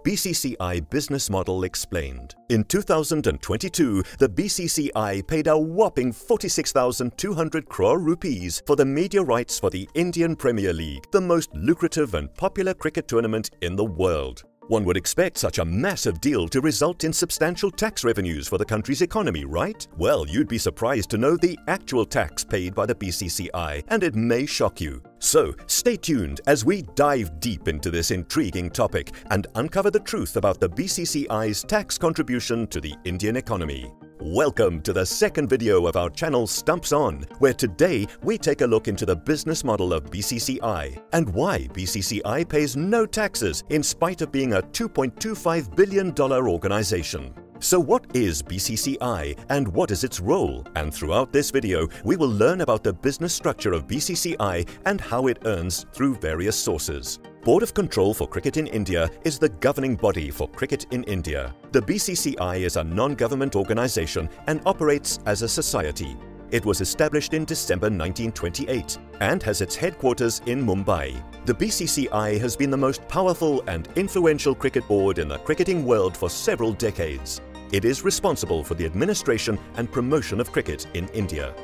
BCCI Business Model Explained. In 2022, the BCCI paid a whopping 46,200 crore rupees for the media rights for the Indian Premier League, the most lucrative and popular cricket tournament in the world. One would expect such a massive deal to result in substantial tax revenues for the country's economy, right? Well, you'd be surprised to know the actual tax paid by the BCCI, and it may shock you. So, stay tuned as we dive deep into this intriguing topic and uncover the truth about the BCCI's tax contribution to the Indian economy. Welcome to the second video of our channel Stumps On, where today we take a look into the business model of BCCI and why BCCI pays no taxes in spite of being a $2.25 billion organization. So what is BCCI and what is its role? And throughout this video, we will learn about the business structure of BCCI and how it earns through various sources. Board of Control for Cricket in India is the governing body for cricket in India. The BCCI is a non-government organization and operates as a society. It was established in December 1928 and has its headquarters in Mumbai. The BCCI has been the most powerful and influential cricket board in the cricketing world for several decades. It is responsible for the administration and promotion of cricket in India.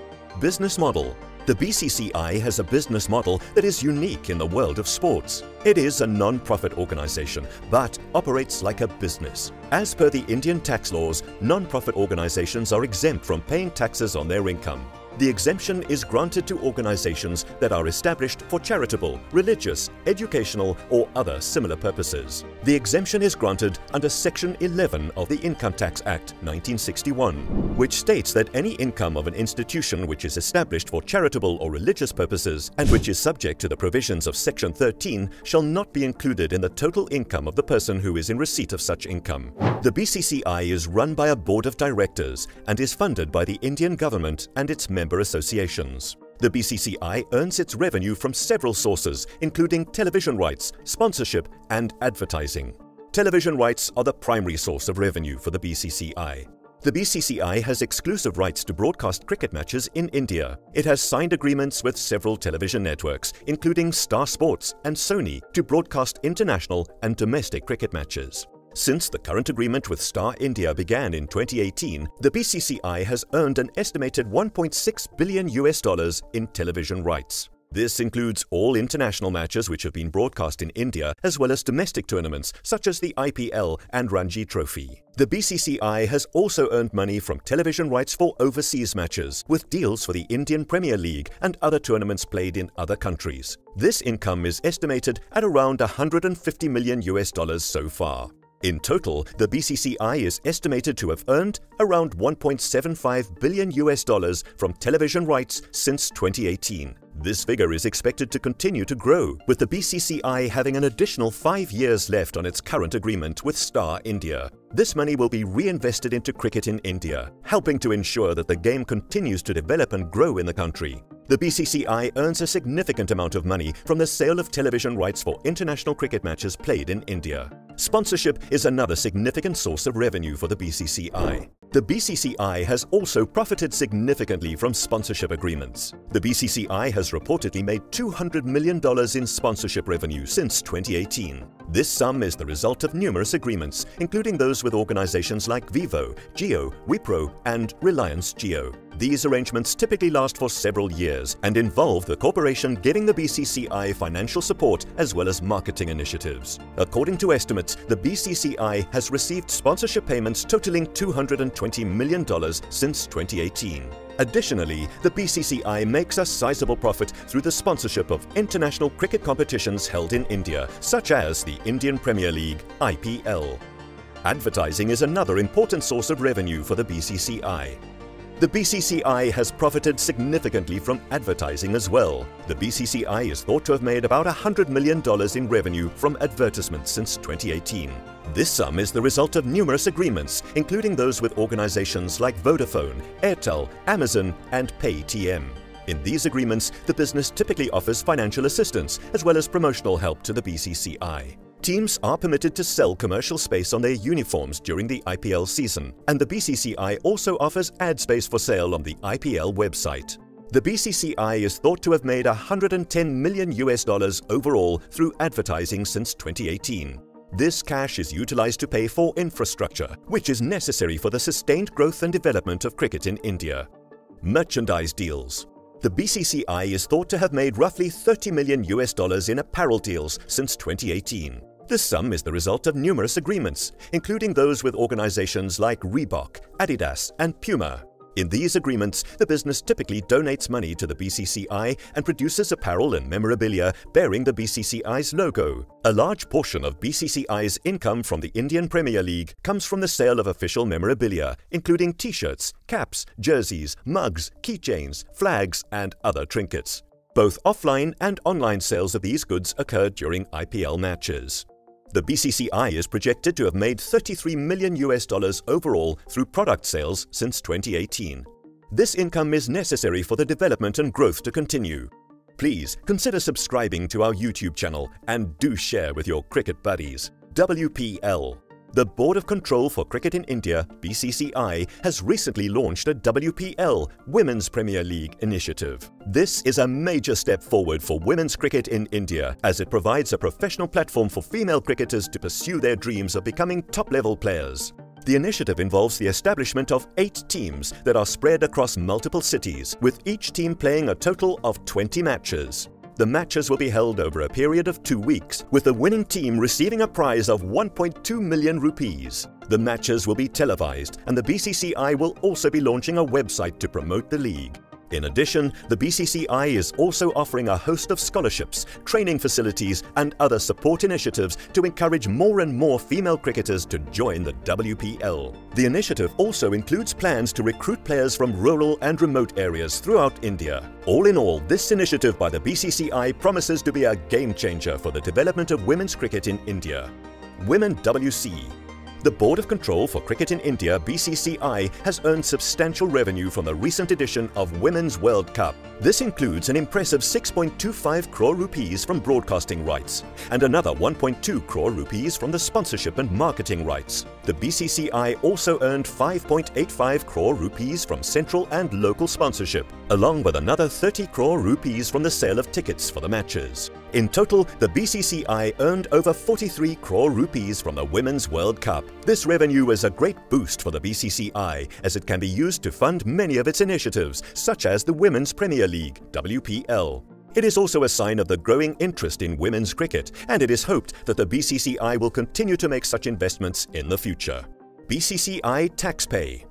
Business model. The BCCI has a business model that is unique in the world of sports. It is a non-profit organization, but operates like a business. As per the Indian tax laws, non-profit organizations are exempt from paying taxes on their income. The exemption is granted to organizations that are established for charitable, religious, educational, or other similar purposes. The exemption is granted under Section 11 of the Income Tax Act 1961, which states that any income of an institution which is established for charitable or religious purposes and which is subject to the provisions of Section 13 shall not be included in the total income of the person who is in receipt of such income. The BCCI is run by a board of directors and is funded by the Indian government and its member associations. The BCCI earns its revenue from several sources, including television rights, sponsorship, and advertising. Television rights are the primary source of revenue for the BCCI. The BCCI has exclusive rights to broadcast cricket matches in India. It has signed agreements with several television networks, including Star Sports and Sony, to broadcast international and domestic cricket matches. Since the current agreement with Star India began in 2018, the BCCI has earned an estimated $1.6 billion in television rights. This includes all international matches which have been broadcast in India, as well as domestic tournaments such as the IPL and Ranji Trophy. The BCCI has also earned money from television rights for overseas matches, with deals for the Indian Premier League and other tournaments played in other countries. This income is estimated at around $150 million so far. In total, the BCCI is estimated to have earned around $1.75 billion from television rights since 2018. This figure is expected to continue to grow, with the BCCI having an additional 5 years left on its current agreement with Star India. This money will be reinvested into cricket in India, helping to ensure that the game continues to develop and grow in the country. The BCCI earns a significant amount of money from the sale of television rights for international cricket matches played in India. Sponsorship is another significant source of revenue for the BCCI. The BCCI has also profited significantly from sponsorship agreements. The BCCI has reportedly made $200 million in sponsorship revenue since 2018. This sum is the result of numerous agreements, including those with organizations like Vivo, Jio, Wipro, and Reliance Jio. These arrangements typically last for several years and involve the corporation giving the BCCI financial support as well as marketing initiatives. According to estimates, the BCCI has received sponsorship payments totaling $220 million since 2018. Additionally, the BCCI makes a sizable profit through the sponsorship of international cricket competitions held in India, such as the Indian Premier League (IPL). Advertising is another important source of revenue for the BCCI. The BCCI has profited significantly from advertising as well. The BCCI is thought to have made about $100 million in revenue from advertisements since 2018. This sum is the result of numerous agreements, including those with organizations like Vodafone, Airtel, Amazon, and Paytm. In these agreements, the business typically offers financial assistance as well as promotional help to the BCCI. Teams are permitted to sell commercial space on their uniforms during the IPL season, and the BCCI also offers ad space for sale on the IPL website. The BCCI is thought to have made $110 million overall through advertising since 2018. This cash is utilised to pay for infrastructure, which is necessary for the sustained growth and development of cricket in India. Merchandise deals. The BCCI is thought to have made roughly $30 million in apparel deals since 2018. This sum is the result of numerous agreements, including those with organizations like Reebok, Adidas, and Puma. In these agreements, the business typically donates money to the BCCI and produces apparel and memorabilia bearing the BCCI's logo. A large portion of BCCI's income from the Indian Premier League comes from the sale of official memorabilia, including t-shirts, caps, jerseys, mugs, keychains, flags, and other trinkets. Both offline and online sales of these goods occurred during IPL matches. The BCCI is projected to have made $33 million overall through product sales since 2018. This income is necessary for the development and growth to continue. Please consider subscribing to our YouTube channel and do share with your cricket buddies. WPL. The Board of Control for Cricket in India, BCCI, has recently launched a WPL, Women's Premier League initiative. This is a major step forward for women's cricket in India, as it provides a professional platform for female cricketers to pursue their dreams of becoming top-level players. The initiative involves the establishment of 8 teams that are spread across multiple cities, with each team playing a total of 20 matches. The matches will be held over a period of 2 weeks, with the winning team receiving a prize of 1.2 million rupees. The matches will be televised, and the BCCI will also be launching a website to promote the league. In addition, the BCCI is also offering a host of scholarships, training facilities, and other support initiatives to encourage more and more female cricketers to join the WPL. The initiative also includes plans to recruit players from rural and remote areas throughout India. All in all, this initiative by the BCCI promises to be a game changer for the development of women's cricket in India. Women WC. The Board of Control for Cricket in India, BCCI, has earned substantial revenue from the recent edition of Women's World Cup. This includes an impressive 6.25 crore rupees from broadcasting rights and another 1.2 crore rupees from the sponsorship and marketing rights. The BCCI also earned 5.85 crore rupees from central and local sponsorship, along with another 30 crore rupees from the sale of tickets for the matches. In total, the BCCI earned over 43 crore rupees from the Women's World Cup. This revenue is a great boost for the BCCI, as it can be used to fund many of its initiatives, such as the Women's Premier League, WPL. It is also a sign of the growing interest in women's cricket, and it is hoped that the BCCI will continue to make such investments in the future. BCCI TaxPay.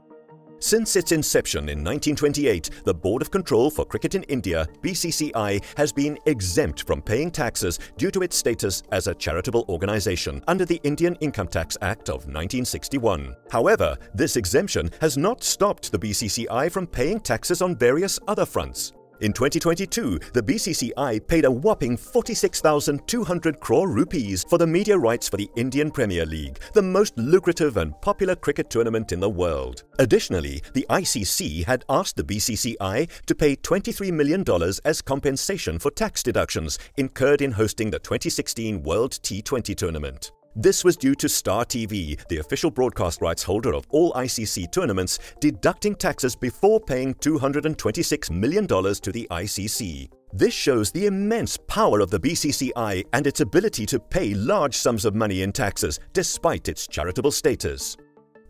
Since its inception in 1928, the Board of Control for Cricket in India, BCCI, has been exempt from paying taxes due to its status as a charitable organisation under the Indian Income Tax Act of 1961. However, this exemption has not stopped the BCCI from paying taxes on various other fronts. In 2022, the BCCI paid a whopping 46,200 crore rupees for the media rights for the Indian Premier League, the most lucrative and popular cricket tournament in the world. Additionally, the ICC had asked the BCCI to pay $23 million as compensation for tax deductions incurred in hosting the 2016 World T20 tournament. This was due to Star TV, the official broadcast rights holder of all ICC tournaments, deducting taxes before paying $226 million to the ICC. This shows the immense power of the BCCI and its ability to pay large sums of money in taxes despite its charitable status.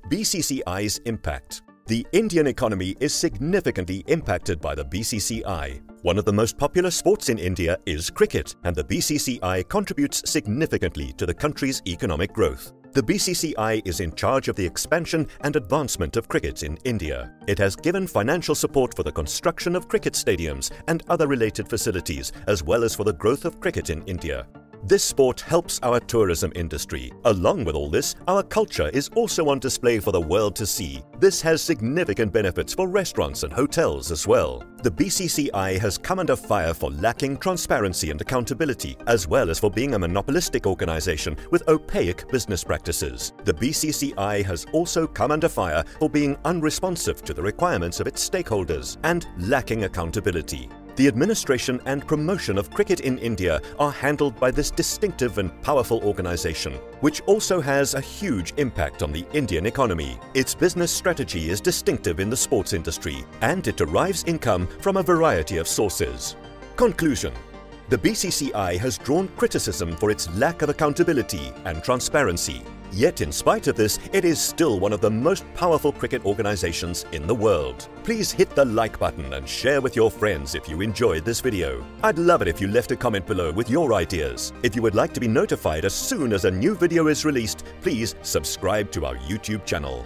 BCCI's impact. The Indian economy is significantly impacted by the BCCI. One of the most popular sports in India is cricket, and the BCCI contributes significantly to the country's economic growth. The BCCI is in charge of the expansion and advancement of cricket in India. It has given financial support for the construction of cricket stadiums and other related facilities, as well as for the growth of cricket in India. This sport helps our tourism industry. Along with all this, our culture is also on display for the world to see. This has significant benefits for restaurants and hotels as well. The BCCI has come under fire for lacking transparency and accountability, as well as for being a monopolistic organization with opaque business practices. The BCCI has also come under fire for being unresponsive to the requirements of its stakeholders and lacking accountability. The administration and promotion of cricket in India are handled by this distinctive and powerful organization, which also has a huge impact on the Indian economy. Its business strategy is distinctive in the sports industry, and it derives income from a variety of sources. Conclusion. The BCCI has drawn criticism for its lack of accountability and transparency. Yet in spite of this, it is still one of the most powerful cricket organizations in the world. Please hit the like button and share with your friends if you enjoyed this video. I'd love it if you left a comment below with your ideas. If you would like to be notified as soon as a new video is released, please subscribe to our YouTube channel.